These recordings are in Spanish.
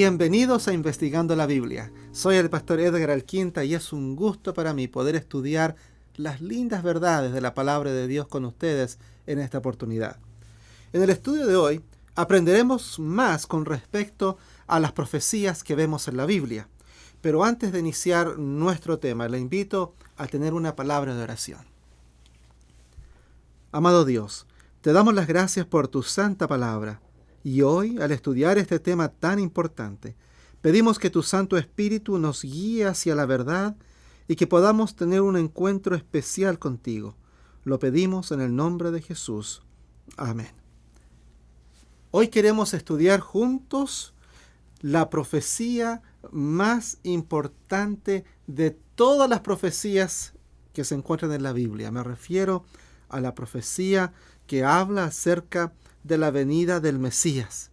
Bienvenidos a Investigando la Biblia. Soy el pastor Edgar Alquinta y es un gusto para mí poder estudiar las lindas verdades de la palabra de Dios con ustedes en esta oportunidad. En el estudio de hoy aprenderemos más con respecto a las profecías que vemos en la Biblia. Pero antes de iniciar nuestro tema, le invito a tener una palabra de oración. Amado Dios, te damos las gracias por tu santa palabra. Y hoy, al estudiar este tema tan importante, pedimos que tu Santo Espíritu nos guíe hacia la verdad y que podamos tener un encuentro especial contigo. Lo pedimos en el nombre de Jesús. Amén. Hoy queremos estudiar juntos la profecía más importante de todas las profecías que se encuentran en la Biblia. Me refiero a la profecía que habla acerca de la venida del Mesías.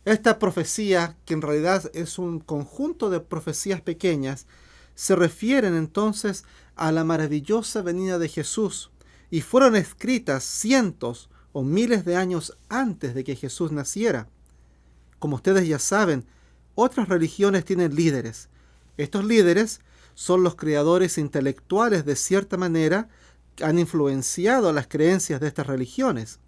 Esta profecía, que en realidad es un conjunto de profecías pequeñas, se refieren entonces a la maravillosa venida de Jesús y fueron escritas cientos o miles de años antes de que Jesús naciera. Como ustedes ya saben, otras religiones tienen líderes. Estos líderes son los creadores intelectuales de cierta manera que han influenciado las creencias de estas religiones.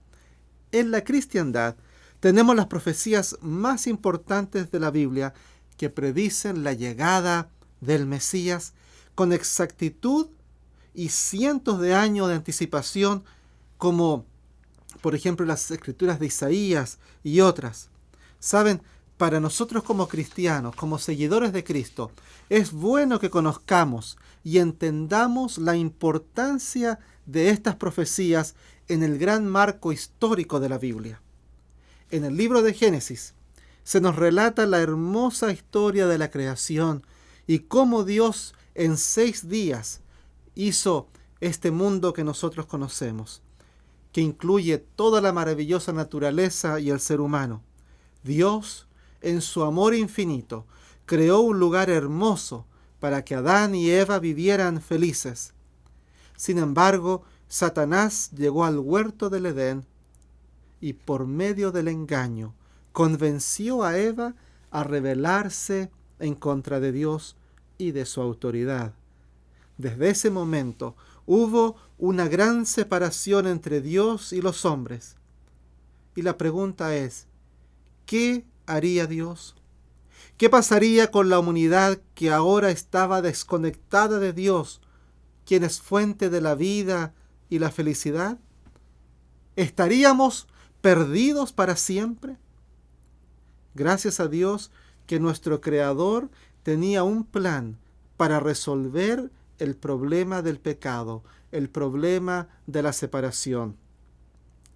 En la cristiandad tenemos las profecías más importantes de la Biblia que predicen la llegada del Mesías con exactitud y cientos de años de anticipación, como por ejemplo las escrituras de Isaías y otras. Saben, para nosotros como cristianos, como seguidores de Cristo, es bueno que conozcamos y entendamos la importancia de estas profecías en el gran marco histórico de la Biblia. En el libro de Génesis se nos relata la hermosa historia de la creación y cómo Dios en 6 días hizo este mundo que nosotros conocemos, que incluye toda la maravillosa naturaleza y el ser humano. Dios, en su amor infinito, creó un lugar hermoso para que Adán y Eva vivieran felices. Sin embargo, Satanás llegó al huerto del Edén y por medio del engaño convenció a Eva a rebelarse en contra de Dios y de su autoridad. Desde ese momento hubo una gran separación entre Dios y los hombres. Y la pregunta es, ¿qué haría Dios? ¿Qué pasaría con la humanidad que ahora estaba desconectada de Dios, quien es fuente de la vida y la felicidad? ¿Estaríamos perdidos para siempre? Gracias a Dios que nuestro Creador tenía un plan para resolver el problema del pecado, el problema de la separación.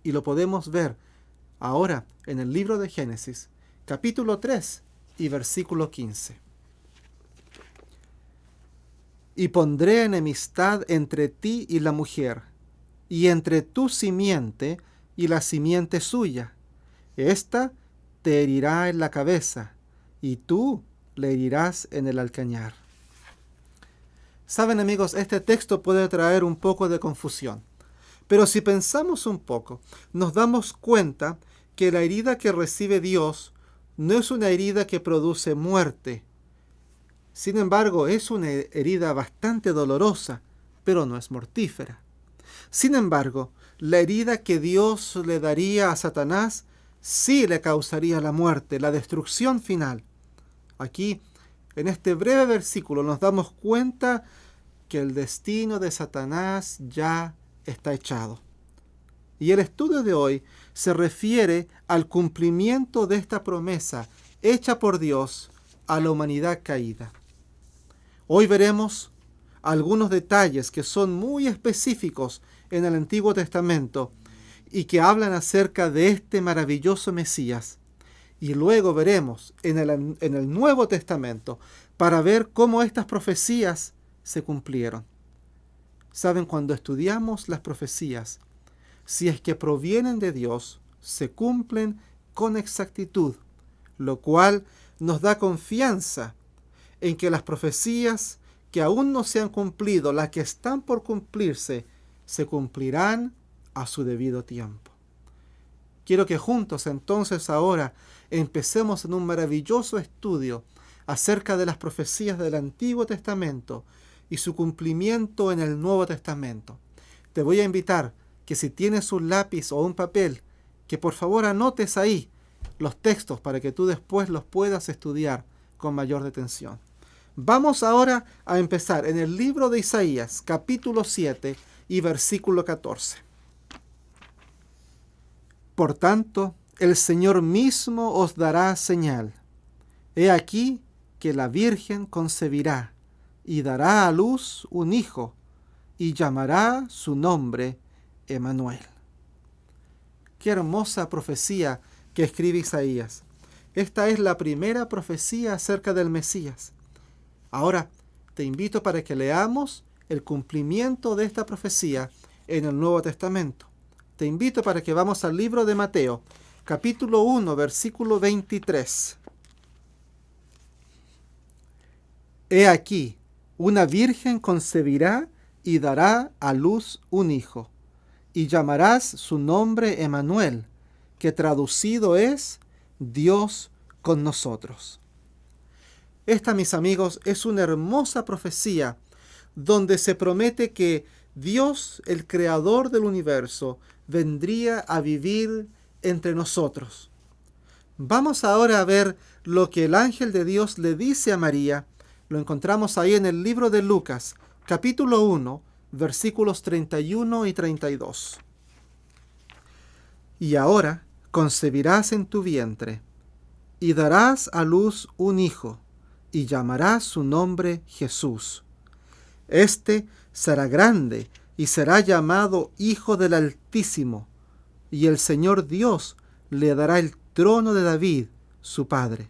Y lo podemos ver ahora en el libro de Génesis, capítulo 3 y versículo 15. Y pondré enemistad entre ti y la mujer, y entre tu simiente y la simiente suya. Esta te herirá en la cabeza, y tú le herirás en el calcañar. Saben, amigos, este texto puede traer un poco de confusión. Pero si pensamos un poco, nos damos cuenta que la herida que recibe Dios no es una herida que produce muerte. Sin embargo, es una herida bastante dolorosa, pero no es mortífera. Sin embargo, la herida que Dios le daría a Satanás sí le causaría la muerte, la destrucción final. Aquí, en este breve versículo, nos damos cuenta que el destino de Satanás ya está echado. Y el estudio de hoy se refiere al cumplimiento de esta promesa hecha por Dios a la humanidad caída. Hoy veremos algunos detalles que son muy específicos en el Antiguo Testamento y que hablan acerca de este maravilloso Mesías. Y luego veremos en el Nuevo Testamento para ver cómo estas profecías se cumplieron. Saben, cuando estudiamos las profecías, si es que provienen de Dios, se cumplen con exactitud, lo cual nos da confianza en que las profecías que aún no se han cumplido, las que están por cumplirse, se cumplirán a su debido tiempo. Quiero que juntos entonces ahora empecemos en un maravilloso estudio acerca de las profecías del Antiguo Testamento y su cumplimiento en el Nuevo Testamento. Te voy a invitar que si tienes un lápiz o un papel, que por favor anotes ahí los textos para que tú después los puedas estudiar con mayor detención. Vamos ahora a empezar en el libro de Isaías, capítulo 7 y versículo 14. Por tanto, el Señor mismo os dará señal. He aquí que la Virgen concebirá y dará a luz un hijo, y llamará su nombre Emmanuel. Qué hermosa profecía que escribe Isaías. Esta es la primera profecía acerca del Mesías. Ahora te invito para que leamos el cumplimiento de esta profecía en el Nuevo Testamento. Te invito para que vamos al libro de Mateo, capítulo 1, versículo 23. He aquí, una virgen concebirá y dará a luz un hijo, y llamarás su nombre Emmanuel, que traducido es Dios con nosotros. Esta, mis amigos, es una hermosa profecía donde se promete que Dios, el creador del universo, vendría a vivir entre nosotros. Vamos ahora a ver lo que el ángel de Dios le dice a María. Lo encontramos ahí en el libro de Lucas, capítulo 1, versículos 31 y 32. Y ahora concebirás en tu vientre, y darás a luz un hijo, y llamarás su nombre Jesús. Este será grande, y será llamado Hijo del Altísimo, y el Señor Dios le dará el trono de David, su padre.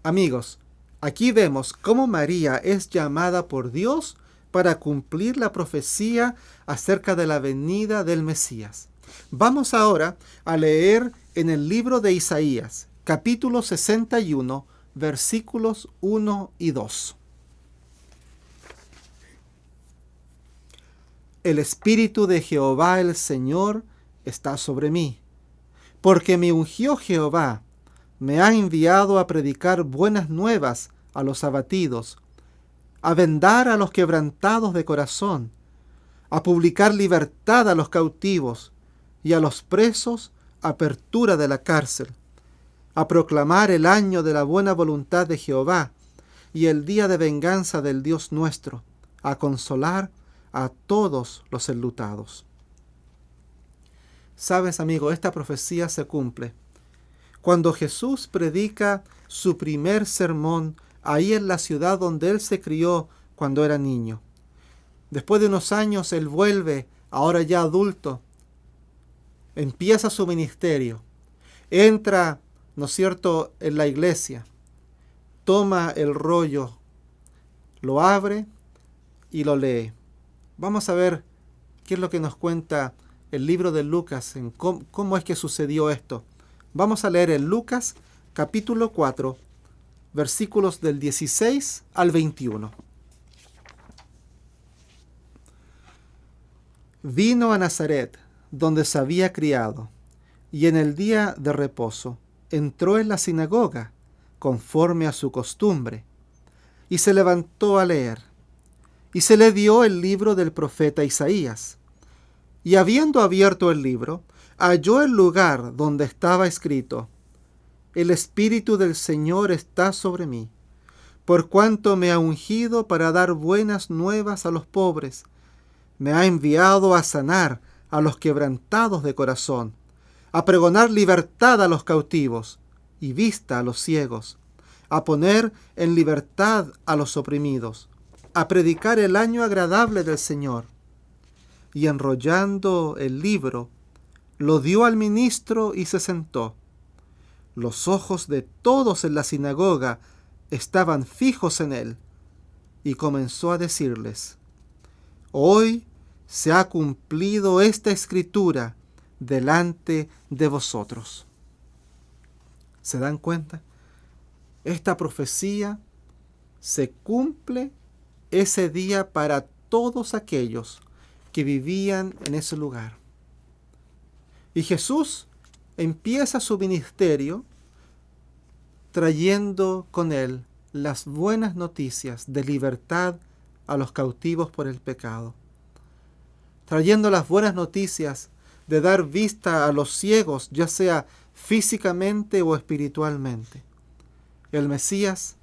Amigos, aquí vemos cómo María es llamada por Dios para cumplir la profecía acerca de la venida del Mesías. Vamos ahora a leer en el libro de Isaías, capítulo 61, versículos 1 y 2. El Espíritu de Jehová el Señor está sobre mí, porque me ungió Jehová, me ha enviado a predicar buenas nuevas a los abatidos, a vendar a los quebrantados de corazón, a publicar libertad a los cautivos y a los presos apertura de la cárcel, a proclamar el año de la buena voluntad de Jehová y el día de venganza del Dios nuestro, a consolar a todos los enlutados. Sabes, amigo, esta profecía se cumple cuando Jesús predica su primer sermón ahí en la ciudad donde él se crió cuando era niño. Después de unos años él vuelve, ahora ya adulto, empieza su ministerio, entra, ¿no es cierto?, en la iglesia, toma el rollo, lo abre y lo lee. Vamos a ver qué es lo que nos cuenta el libro de Lucas, en cómo es que sucedió esto. Vamos a leer en Lucas capítulo 4, versículos del 16 al 21. Vino a Nazaret, donde se había criado, y en el día de reposo entró en la sinagoga, conforme a su costumbre, y se levantó a leer. Y se le dio el libro del profeta Isaías. Y habiendo abierto el libro, halló el lugar donde estaba escrito: El Espíritu del Señor está sobre mí, por cuanto me ha ungido para dar buenas nuevas a los pobres. Me ha enviado a sanar a los quebrantados de corazón, a pregonar libertad a los cautivos y vista a los ciegos, a poner en libertad a los oprimidos, a predicar el año agradable del Señor. Y enrollando el libro, lo dio al ministro y se sentó. Los ojos de todos en la sinagoga estaban fijos en él, y comenzó a decirles: Hoy se ha cumplido esta escritura delante de vosotros. ¿Se dan cuenta? Esta profecía se cumple ese día para todos aquellos que vivían en ese lugar. Y Jesús empieza su ministerio trayendo con él las buenas noticias de libertad a los cautivos por el pecado, trayendo las buenas noticias de dar vista a los ciegos, ya sea físicamente o espiritualmente. El Mesías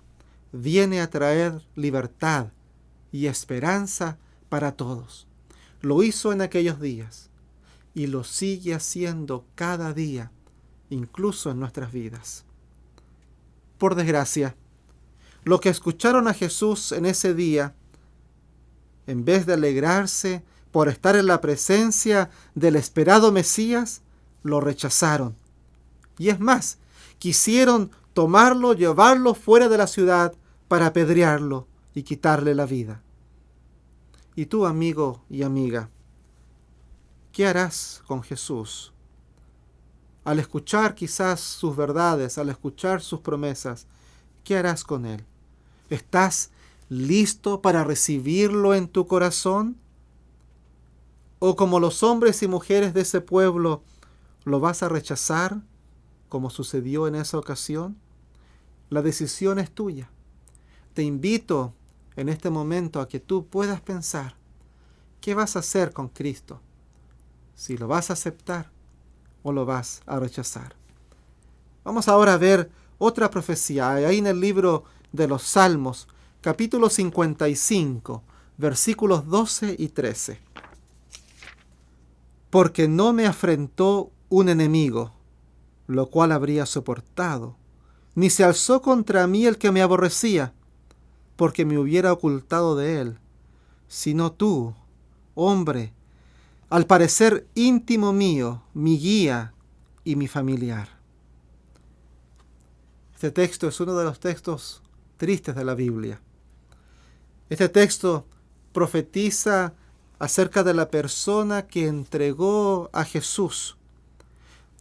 viene a traer libertad y esperanza para todos. Lo hizo en aquellos días y lo sigue haciendo cada día, incluso en nuestras vidas. Por desgracia, los que escucharon a Jesús en ese día, en vez de alegrarse por estar en la presencia del esperado Mesías, lo rechazaron. Y es más, quisieron tomarlo, llevarlo fuera de la ciudad para apedrearlo y quitarle la vida. Y tú, amigo y amiga, ¿qué harás con Jesús? Al escuchar quizás sus verdades, al escuchar sus promesas, ¿qué harás con él? ¿Estás listo para recibirlo en tu corazón? ¿O como los hombres y mujeres de ese pueblo, lo vas a rechazar, como sucedió en esa ocasión? La decisión es tuya. Te invito en este momento a que tú puedas pensar, ¿qué vas a hacer con Cristo? Si lo vas a aceptar o lo vas a rechazar. Vamos ahora a ver otra profecía, ahí en el libro de los Salmos, capítulo 55, versículos 12 y 13. Porque no me afrentó un enemigo, lo cual habría soportado, ni se alzó contra mí el que me aborrecía, porque me hubiera ocultado de él, sino tú, hombre, al parecer íntimo mío, mi guía y mi familiar. Este texto es uno de los textos tristes de la Biblia. Este texto profetiza acerca de la persona que entregó a Jesús.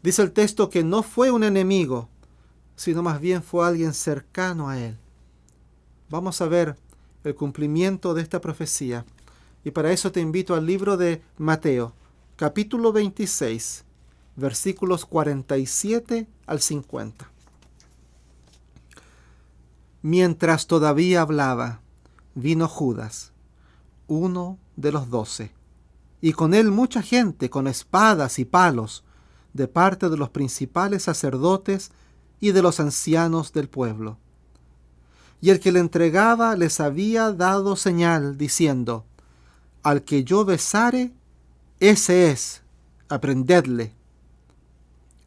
Dice el texto que no fue un enemigo, sino más bien fue alguien cercano a él. Vamos a ver el cumplimiento de esta profecía. Y para eso te invito al libro de Mateo, capítulo 26, versículos 47 al 50. Mientras todavía hablaba, vino Judas, uno de los 12, y con él mucha gente con espadas y palos, de parte de los principales sacerdotes y de los ancianos del pueblo. Y el que le entregaba les había dado señal, diciendo: al que yo besare, ese es, aprendedle.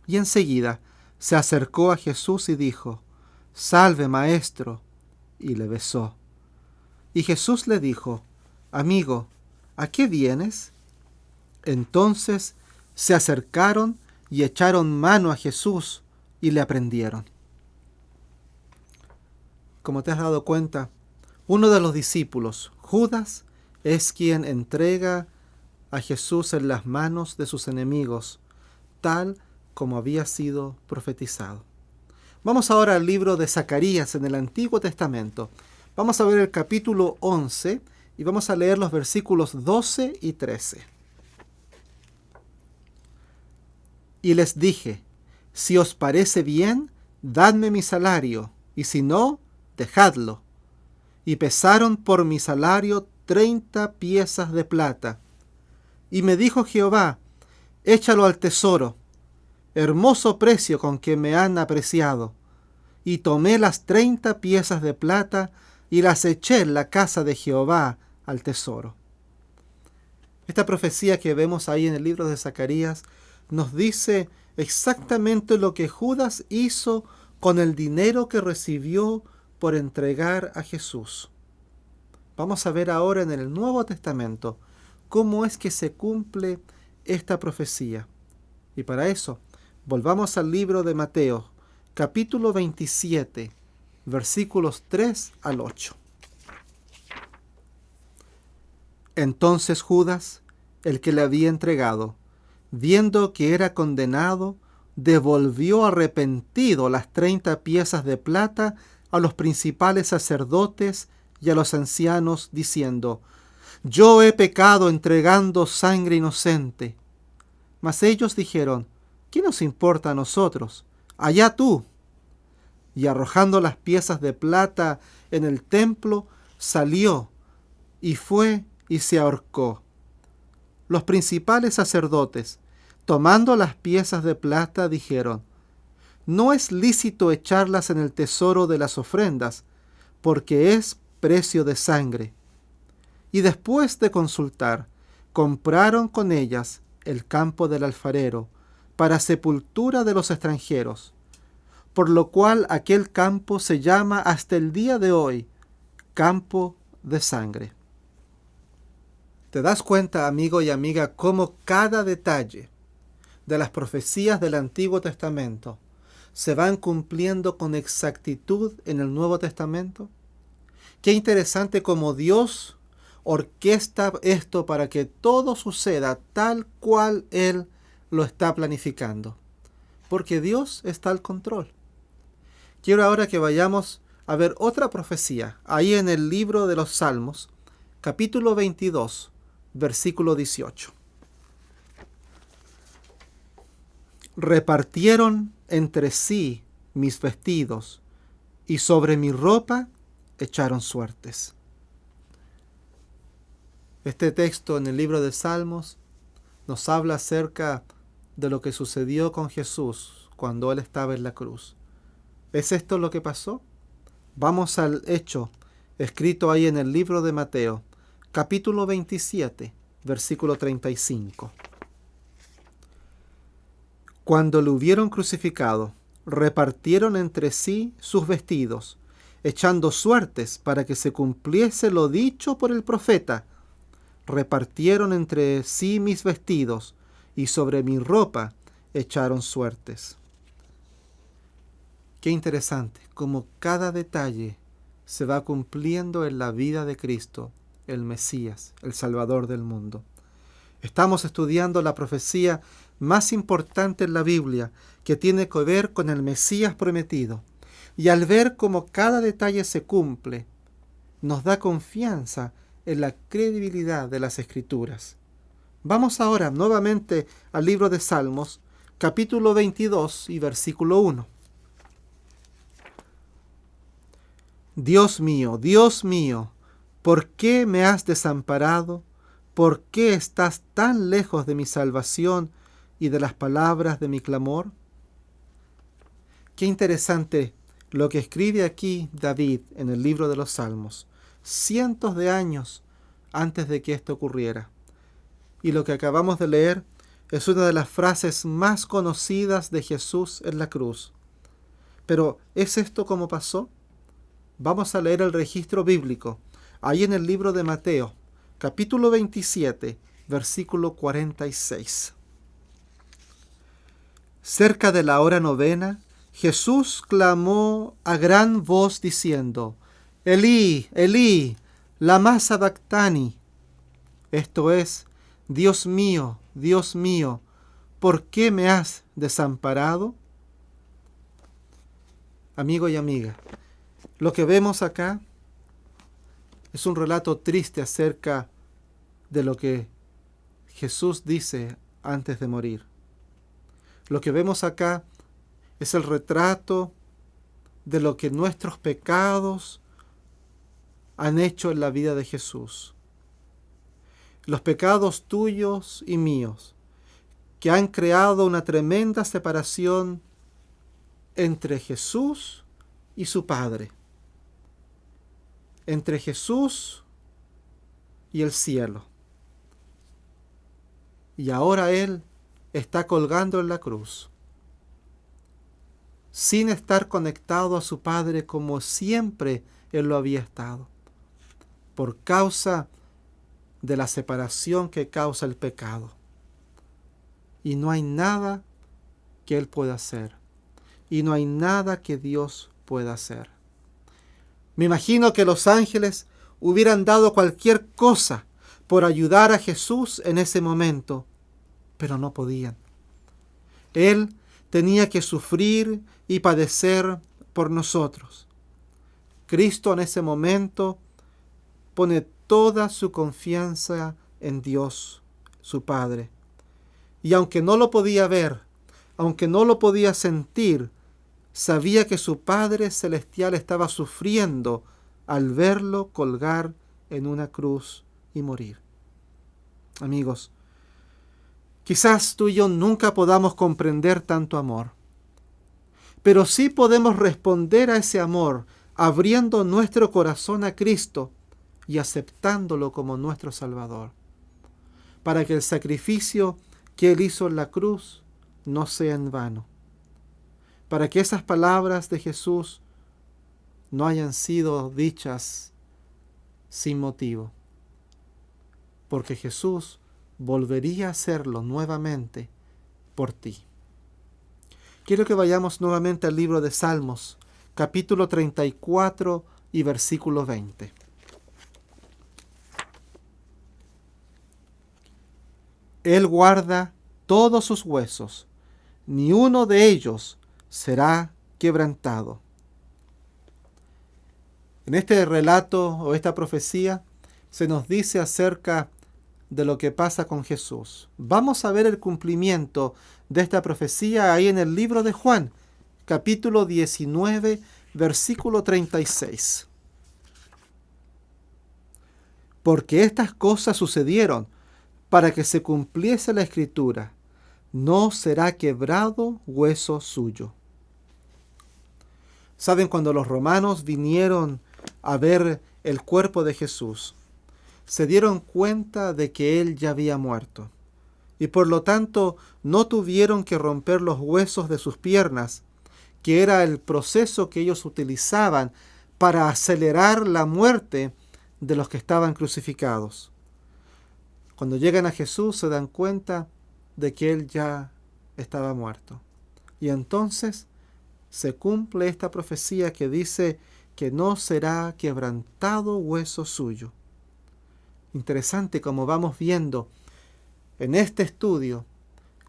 Y enseguida se acercó a Jesús y dijo: salve, maestro, y le besó. Y Jesús le dijo: amigo, ¿a qué vienes? Entonces se acercaron y echaron mano a Jesús y le aprendieron. Como te has dado cuenta, uno de los discípulos, Judas, es quien entrega a Jesús en las manos de sus enemigos, tal como había sido profetizado. Vamos ahora al libro de Zacarías en el Antiguo Testamento. Vamos a ver el capítulo 11 y vamos a leer los versículos 12 y 13. Y les dije: si os parece bien, dadme mi salario, y si no, dejadlo. Y pesaron por mi salario 30 piezas de plata. Y me dijo Jehová: échalo al tesoro, hermoso precio con que me han apreciado. Y tomé las 30 piezas de plata y las eché en la casa de Jehová al tesoro. Esta profecía que vemos ahí en el libro de Zacarías nos dice exactamente lo que Judas hizo con el dinero que recibió por entregar a Jesús. Vamos a ver ahora en el Nuevo Testamento cómo es que se cumple esta profecía. Y para eso, volvamos al libro de Mateo, capítulo 27, versículos 3 al 8. Entonces Judas, el que le había entregado, viendo que era condenado, devolvió arrepentido las 30 piezas de plata a los principales sacerdotes y a los ancianos, diciendo: yo he pecado entregando sangre inocente. Mas ellos dijeron: ¿qué nos importa a nosotros? Allá tú. y arrojando las piezas de plata en el templo, salió y fue y se ahorcó. Los principales sacerdotes, tomando las piezas de plata, dijeron: no es lícito echarlas en el tesoro de las ofrendas, porque es precio de sangre. Y después de consultar, compraron con ellas el campo del alfarero, para sepultura de los extranjeros, por lo cual aquel campo se llama hasta el día de hoy campo de sangre. ¿Te das cuenta, amigo y amiga, cómo cada detalle de las profecías del Antiguo Testamento se van cumpliendo con exactitud en el Nuevo Testamento? Qué interesante cómo Dios orquesta esto para que todo suceda tal cual Él lo está planificando, porque Dios está al control. Quiero ahora que vayamos a ver otra profecía, ahí en el libro de los Salmos, capítulo 22, versículo 18. Repartieron entre sí mis vestidos, y sobre mi ropa echaron suertes. Este texto en el libro de Salmos nos habla acerca de lo que sucedió con Jesús cuando Él estaba en la cruz. ¿Es esto lo que pasó? Vamos al hecho escrito ahí en el libro de Mateo, capítulo 27, versículo 35. Cuando lo hubieron crucificado, repartieron entre sí sus vestidos, echando suertes para que se cumpliese lo dicho por el profeta: repartieron entre sí mis vestidos, y sobre mi ropa echaron suertes. Qué interesante, cómo cada detalle se va cumpliendo en la vida de Cristo, el Mesías, el Salvador del mundo. Estamos estudiando la profecía más importante en la Biblia, que tiene que ver con el Mesías prometido. Y al ver cómo cada detalle se cumple, nos da confianza en la credibilidad de las Escrituras. Vamos ahora nuevamente al libro de Salmos, capítulo 22 y versículo 1. Dios mío, ¿por qué me has desamparado? ¿Por qué estás tan lejos de mi salvación y de las palabras de mi clamor? Qué interesante lo que escribe aquí David en el libro de los Salmos, cientos de años antes de que esto ocurriera. Y lo que acabamos de leer es una de las frases más conocidas de Jesús en la cruz. Pero, ¿es esto como pasó? Vamos a leer el registro bíblico, ahí en el libro de Mateo, capítulo 27, versículo 46. Cerca de la hora novena, Jesús clamó a gran voz diciendo: Elí, Elí, lama sabactani. Esto es: Dios mío, ¿por qué me has desamparado? Amigo y amiga, lo que vemos acá es un relato triste acerca de lo que Jesús dice antes de morir. Lo que vemos acá es el retrato de lo que nuestros pecados han hecho en la vida de Jesús. Los pecados tuyos y míos, que han creado una tremenda separación entre Jesús y su Padre, entre Jesús y el cielo. Y ahora Él está colgando en la cruz, sin estar conectado a su Padre como siempre Él lo había estado, por causa de la separación que causa el pecado. Y no hay nada que Él pueda hacer, y no hay nada que Dios pueda hacer. Me imagino que los ángeles hubieran dado cualquier cosa por ayudar a Jesús en ese momento, pero no podían. Él tenía que sufrir y padecer por nosotros. Cristo en ese momento pone toda su confianza en Dios, su Padre. Y aunque no lo podía ver, aunque no lo podía sentir, sabía que su Padre Celestial estaba sufriendo al verlo colgar en una cruz y morir. Amigos, quizás tú y yo nunca podamos comprender tanto amor, pero sí podemos responder a ese amor abriendo nuestro corazón a Cristo y aceptándolo como nuestro Salvador, para que el sacrificio que Él hizo en la cruz no sea en vano, para que esas palabras de Jesús no hayan sido dichas sin motivo, porque Jesús volvería a hacerlo nuevamente por ti. Quiero que vayamos nuevamente al libro de Salmos, capítulo 34 y versículo 20. Él guarda todos sus huesos, ni uno de ellos será quebrantado. En este relato o esta profecía se nos dice acerca de lo que pasa con Jesús. Vamos a ver el cumplimiento de esta profecía ahí en el libro de Juan, capítulo 19, versículo 36. Porque estas cosas sucedieron para que se cumpliese la Escritura: no será quebrado hueso suyo. ¿Saben? Cuando los romanos vinieron a ver el cuerpo de Jesús, se dieron cuenta de que Él ya había muerto, y por lo tanto no tuvieron que romper los huesos de sus piernas, que era el proceso que ellos utilizaban para acelerar la muerte de los que estaban crucificados. Cuando llegan a Jesús se dan cuenta de que Él ya estaba muerto. Y entonces se cumple esta profecía que dice que no será quebrantado hueso suyo. Interesante como vamos viendo en este estudio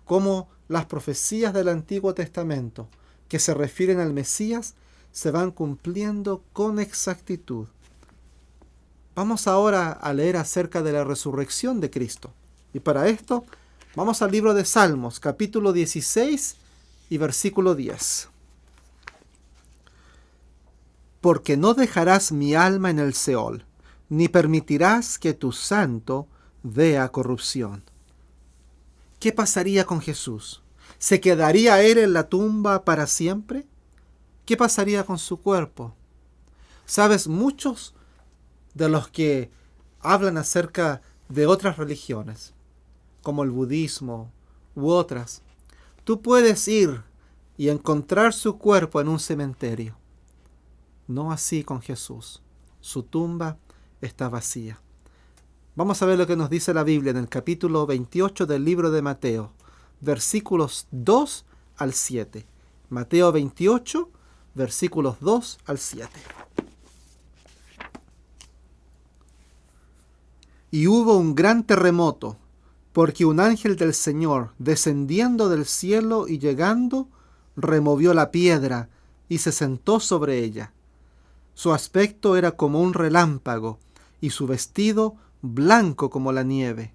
cómo las profecías del Antiguo Testamento que se refieren al Mesías se van cumpliendo con exactitud. Vamos ahora a leer acerca de la resurrección de Cristo. Y para esto vamos al libro de Salmos, capítulo 16 y versículo 10. Porque no dejarás mi alma en el Seol, ni permitirás que tu santo vea corrupción. ¿Qué pasaría con Jesús? ¿Se quedaría Él en la tumba para siempre? ¿Qué pasaría con su cuerpo? Sabes, muchos de los que hablan acerca de otras religiones, como el budismo u otras, tú puedes ir y encontrar su cuerpo en un cementerio. No así con Jesús. Su tumba está vacía. Vamos a ver lo que nos dice la Biblia en el capítulo 28 del libro de Mateo, versículos 2 al 7. Mateo 28, versículos 2 al 7. Y hubo un gran terremoto, porque un ángel del Señor, descendiendo del cielo y llegando, removió la piedra y se sentó sobre ella. Su aspecto era como un relámpago, y su vestido blanco como la nieve.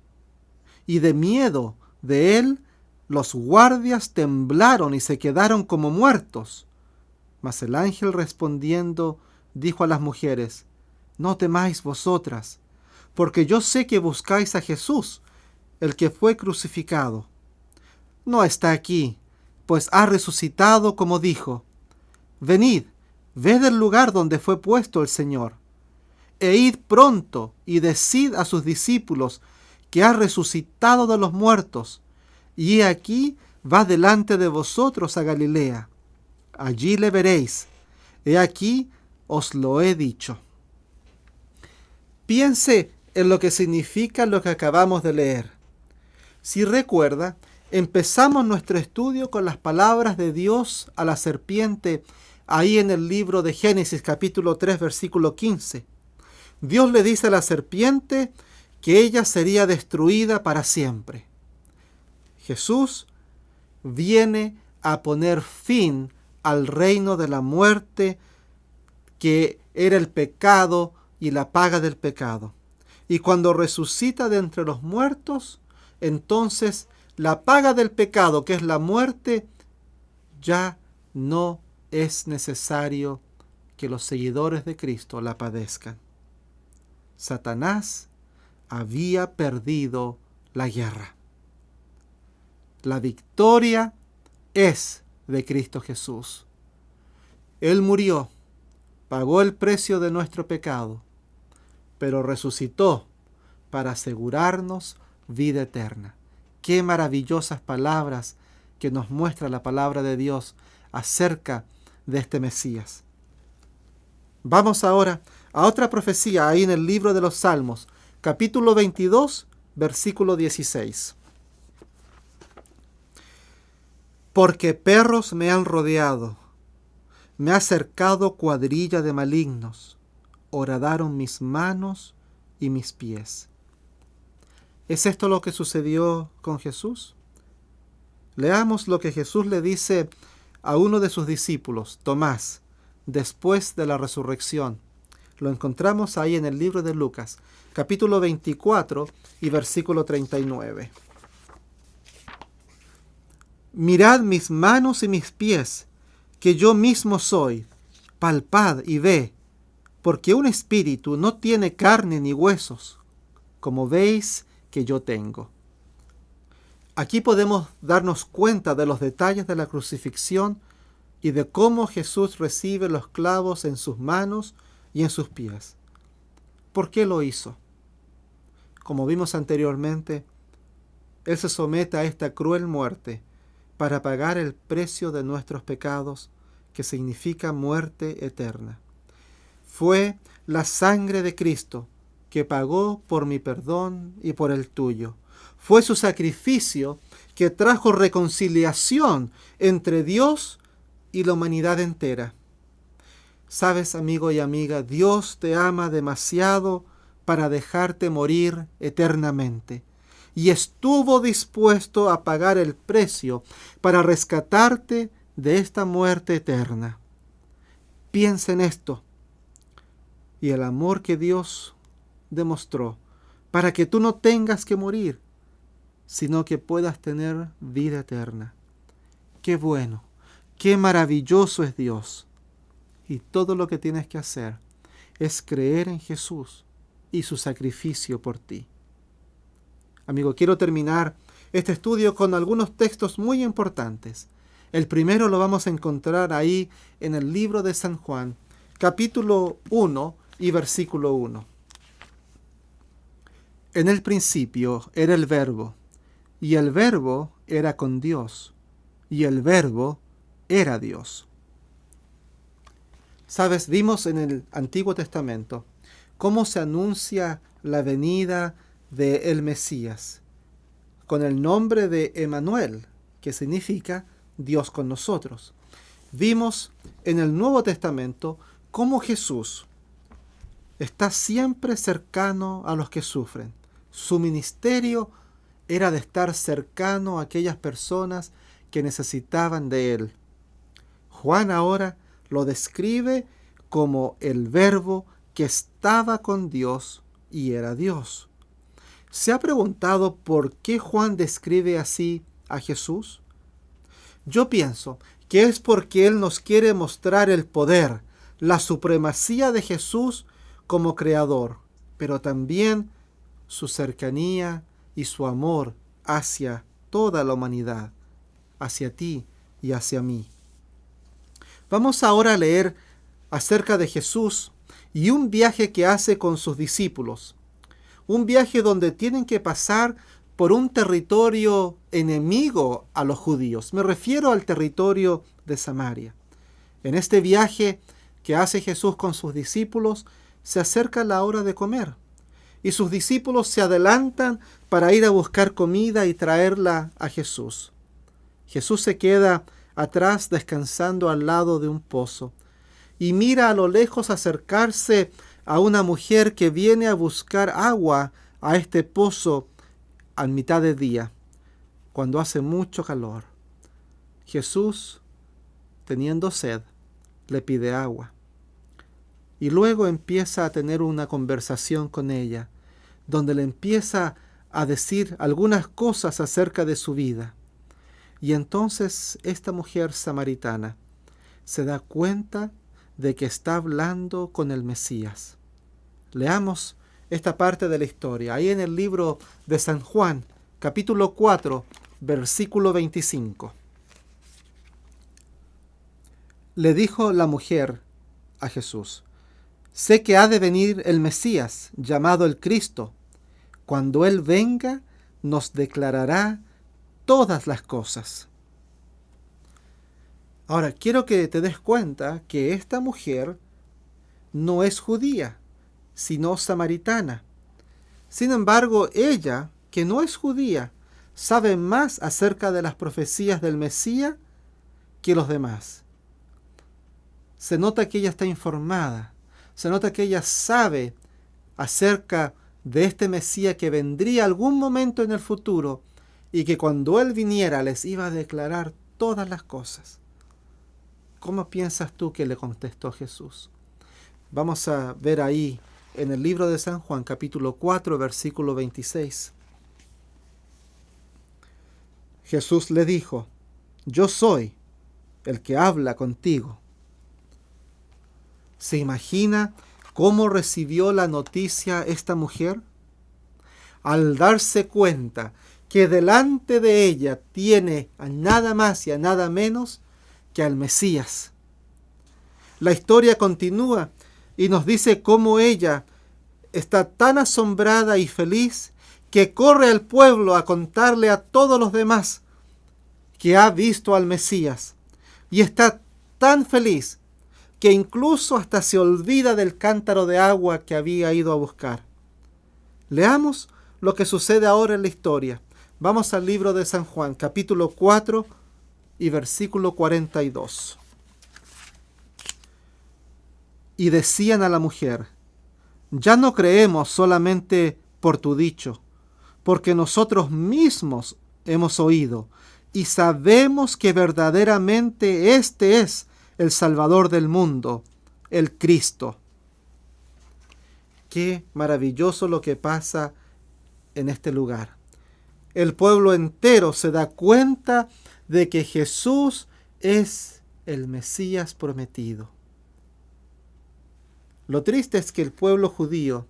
Y de miedo de él, los guardias temblaron y se quedaron como muertos. Mas el ángel respondiendo, dijo a las mujeres: no temáis vosotras, porque yo sé que buscáis a Jesús, el que fue crucificado. No está aquí, pues ha resucitado como dijo. Venid, ved el lugar donde fue puesto el Señor. E id pronto y decid a sus discípulos que ha resucitado de los muertos, y he aquí va delante de vosotros a Galilea. Allí le veréis. He aquí os lo he dicho. Piense en lo que significa lo que acabamos de leer. Si recuerda, empezamos nuestro estudio con las palabras de Dios a la serpiente ahí en el libro de Génesis capítulo 3 versículo 15. Dios le dice a la serpiente que ella sería destruida para siempre. Jesús viene a poner fin al reino de la muerte, que era el pecado y la paga del pecado. Y cuando resucita de entre los muertos, entonces la paga del pecado, que es la muerte, ya no es necesario que los seguidores de Cristo la padezcan. Satanás había perdido la guerra. La victoria es de Cristo Jesús. Él murió, pagó el precio de nuestro pecado, pero resucitó para asegurarnos vida eterna. Qué maravillosas palabras que nos muestra la palabra de Dios acerca de este Mesías. Vamos ahora a otra profecía ahí en el libro de los Salmos, capítulo 22, versículo 16. Porque perros me han rodeado, me ha cercado cuadrilla de malignos, horadaron mis manos y mis pies. ¿Es esto lo que sucedió con Jesús? Leamos lo que Jesús le dice a uno de sus discípulos, Tomás, después de la resurrección. Lo encontramos ahí en el libro de Lucas, capítulo 24 y versículo 39. Mirad mis manos y mis pies, que yo mismo soy. Palpad y ve, porque un espíritu no tiene carne ni huesos, como veis que yo tengo. Aquí podemos darnos cuenta de los detalles de la crucifixión y de cómo Jesús recibe los clavos en sus manos y en sus pies. ¿Por qué lo hizo? Como vimos anteriormente, Él se somete a esta cruel muerte para pagar el precio de nuestros pecados, que significa muerte eterna. Fue la sangre de Cristo que pagó por mi perdón y por el tuyo. Fue su sacrificio que trajo reconciliación entre Dios y la humanidad entera. Sabes, amigo y amiga, Dios te ama demasiado para dejarte morir eternamente, y estuvo dispuesto a pagar el precio para rescatarte de esta muerte eterna. Piensa en esto y el amor que Dios demostró para que tú no tengas que morir, sino que puedas tener vida eterna. Qué bueno, qué maravilloso es Dios. Y todo lo que tienes que hacer es creer en Jesús y su sacrificio por ti. Amigo, quiero terminar este estudio con algunos textos muy importantes. El primero lo vamos a encontrar ahí en el libro de San Juan, capítulo 1 y versículo 1. En el principio era el Verbo, y el Verbo era con Dios, y el Verbo era Dios. Sabes, vimos en el Antiguo Testamento cómo se anuncia la venida de el Mesías, con el nombre de Emmanuel, que significa Dios con nosotros. Vimos en el Nuevo Testamento cómo Jesús está siempre cercano a los que sufren. Su ministerio era de estar cercano a aquellas personas que necesitaban de Él. Juan ahora lo describe como el Verbo que estaba con Dios y era Dios. ¿Se ha preguntado por qué Juan describe así a Jesús? Yo pienso que es porque él nos quiere mostrar el poder, la supremacía de Jesús como creador, pero también su cercanía y su amor hacia toda la humanidad, hacia ti y hacia mí. Vamos ahora a leer acerca de Jesús y un viaje que hace con sus discípulos. Un viaje donde tienen que pasar por un territorio enemigo a los judíos. Me refiero al territorio de Samaria. En este viaje que hace Jesús con sus discípulos, se acerca la hora de comer. Y sus discípulos se adelantan para ir a buscar comida y traerla a Jesús. Jesús se queda atrás descansando al lado de un pozo y mira a lo lejos acercarse a una mujer que viene a buscar agua a este pozo a mitad de día, cuando hace mucho calor. Jesús, teniendo sed, le pide agua. Y luego empieza a tener una conversación con ella, donde le empieza a decir algunas cosas acerca de su vida. Y entonces esta mujer samaritana se da cuenta de que está hablando con el Mesías. Leamos esta parte de la historia, ahí en el libro de San Juan, capítulo 4, versículo 25. Le dijo la mujer a Jesús: sé que ha de venir el Mesías, llamado el Cristo. Cuando Él venga, nos declarará todas las cosas. Ahora, quiero que te des cuenta que esta mujer no es judía, sino samaritana. Sin embargo, ella, que no es judía, sabe más acerca de las profecías del Mesías que los demás. Se nota que ella está informada, se nota que ella sabe acerca de este Mesías que vendría algún momento en el futuro y que cuando Él viniera les iba a declarar todas las cosas. ¿Cómo piensas tú que le contestó Jesús? Vamos a ver ahí en el libro de San Juan, capítulo 4, versículo 26. Jesús le dijo: yo soy el que habla contigo. ¿Se imagina cómo recibió la noticia esta mujer? Al darse cuenta que delante de ella tiene a nada más y a nada menos que al Mesías. La historia continúa y nos dice cómo ella está tan asombrada y feliz que corre al pueblo a contarle a todos los demás que ha visto al Mesías. Y está tan feliz que incluso hasta se olvida del cántaro de agua que había ido a buscar. Leamos lo que sucede ahora en la historia. Vamos al libro de San Juan, capítulo 4 y versículo 42. Y decían a la mujer: ya no creemos solamente por tu dicho, porque nosotros mismos hemos oído y sabemos que verdaderamente este es el Salvador del mundo, el Cristo. Qué maravilloso lo que pasa en este lugar. El pueblo entero se da cuenta de que Jesús es el Mesías prometido. Lo triste es que el pueblo judío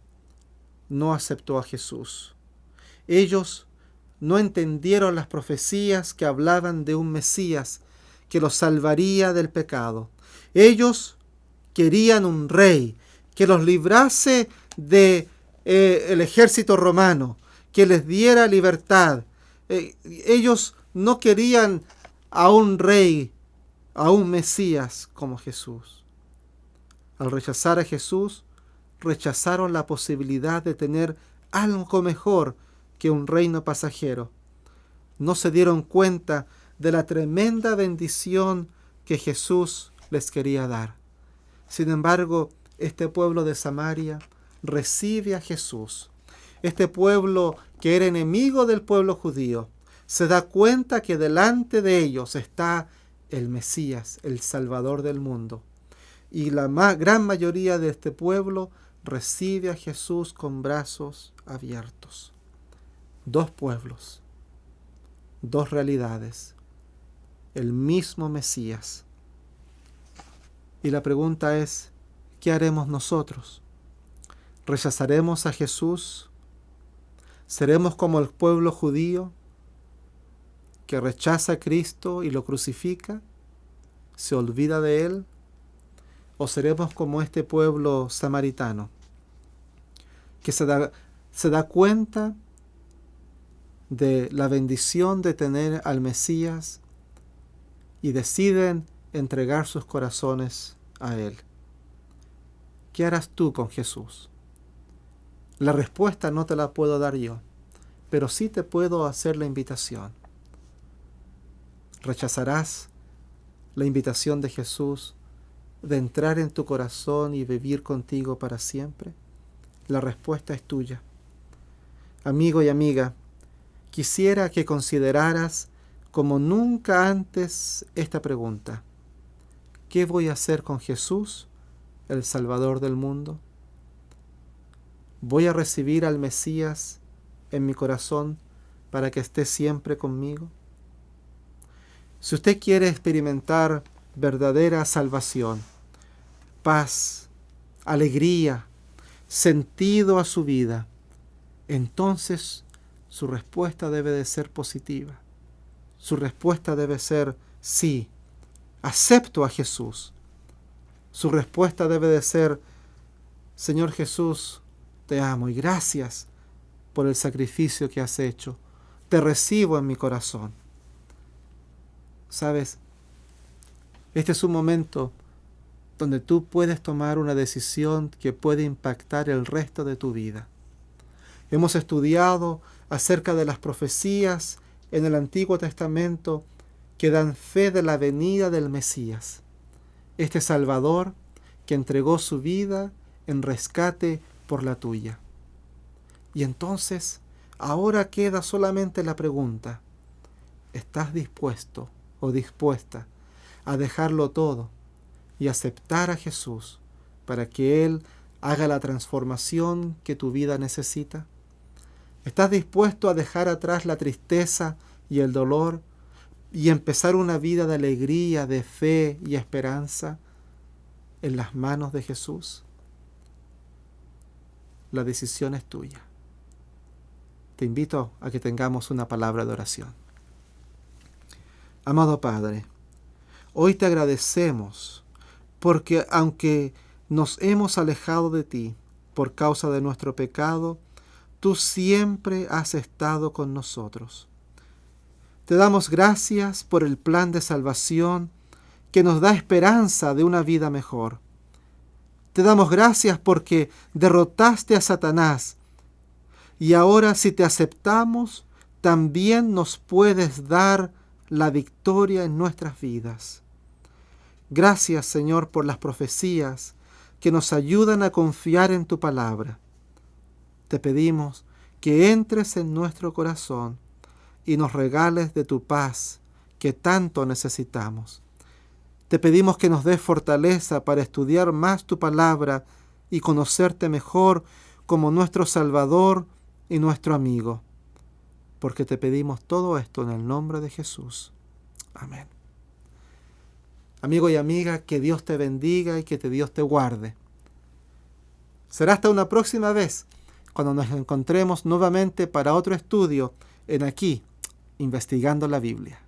no aceptó a Jesús. Ellos no entendieron las profecías que hablaban de un Mesías que los salvaría del pecado. Ellos querían un rey que los librase de el ejército romano, que les diera libertad. Ellos no querían a un rey, a un Mesías como Jesús. Al rechazar a Jesús, rechazaron la posibilidad de tener algo mejor que un reino pasajero. No se dieron cuenta de la tremenda bendición que Jesús les quería dar. Sin embargo, este pueblo de Samaria recibe a Jesús. Este pueblo que era enemigo del pueblo judío se da cuenta que delante de ellos está el Mesías, el Salvador del mundo. Y la gran mayoría de este pueblo recibe a Jesús con brazos abiertos. Dos pueblos, dos realidades, el mismo Mesías. Y la pregunta es, ¿qué haremos nosotros? ¿Rechazaremos a Jesús? ¿Seremos como el pueblo judío que rechaza a Cristo y lo crucifica? ¿Se olvida de Él? ¿O seremos como este pueblo samaritano que se da cuenta de la bendición de tener al Mesías y deciden entregar sus corazones a Él? ¿Qué harás tú con Jesús? La respuesta no te la puedo dar yo, pero sí te puedo hacer la invitación. ¿Rechazarás la invitación de Jesús de entrar en tu corazón y vivir contigo para siempre? La respuesta es tuya. Amigo y amiga, quisiera que consideraras como nunca antes esta pregunta: ¿qué voy a hacer con Jesús, el Salvador del mundo? ¿Voy a recibir al Mesías en mi corazón para que esté siempre conmigo? Si usted quiere experimentar verdadera salvación, paz, alegría, sentido a su vida, entonces su respuesta debe de ser positiva. Su respuesta debe ser sí, acepto a Jesús. Su respuesta debe de ser: Señor Jesús, te amo y gracias por el sacrificio que has hecho. Te recibo en mi corazón. ¿Sabes? Este es un momento donde tú puedes tomar una decisión que puede impactar el resto de tu vida. Hemos estudiado acerca de las profecías en el Antiguo Testamento que dan fe de la venida del Mesías, este Salvador que entregó su vida en rescate por la tuya. Y entonces, ahora queda solamente la pregunta: ¿estás dispuesto o dispuesta a dejarlo todo y aceptar a Jesús para que Él haga la transformación que tu vida necesita? ¿Estás dispuesto a dejar atrás la tristeza y el dolor y empezar una vida de alegría, de fe y esperanza en las manos de Jesús? La decisión es tuya. Te invito a que tengamos una palabra de oración. Amado Padre, hoy te agradecemos porque aunque nos hemos alejado de ti por causa de nuestro pecado, tú siempre has estado con nosotros. Te damos gracias por el plan de salvación que nos da esperanza de una vida mejor. Te damos gracias porque derrotaste a Satanás y ahora, si te aceptamos, también nos puedes dar la victoria en nuestras vidas. Gracias, Señor, por las profecías que nos ayudan a confiar en tu palabra. Te pedimos que entres en nuestro corazón y nos regales de tu paz que tanto necesitamos. Te pedimos que nos des fortaleza para estudiar más tu palabra y conocerte mejor como nuestro Salvador y nuestro amigo. Porque te pedimos todo esto en el nombre de Jesús. Amén. Amigo y amiga, que Dios te bendiga y que Dios te guarde. Será hasta una próxima vez, cuando nos encontremos nuevamente para otro estudio en Aquí, Investigando la Biblia.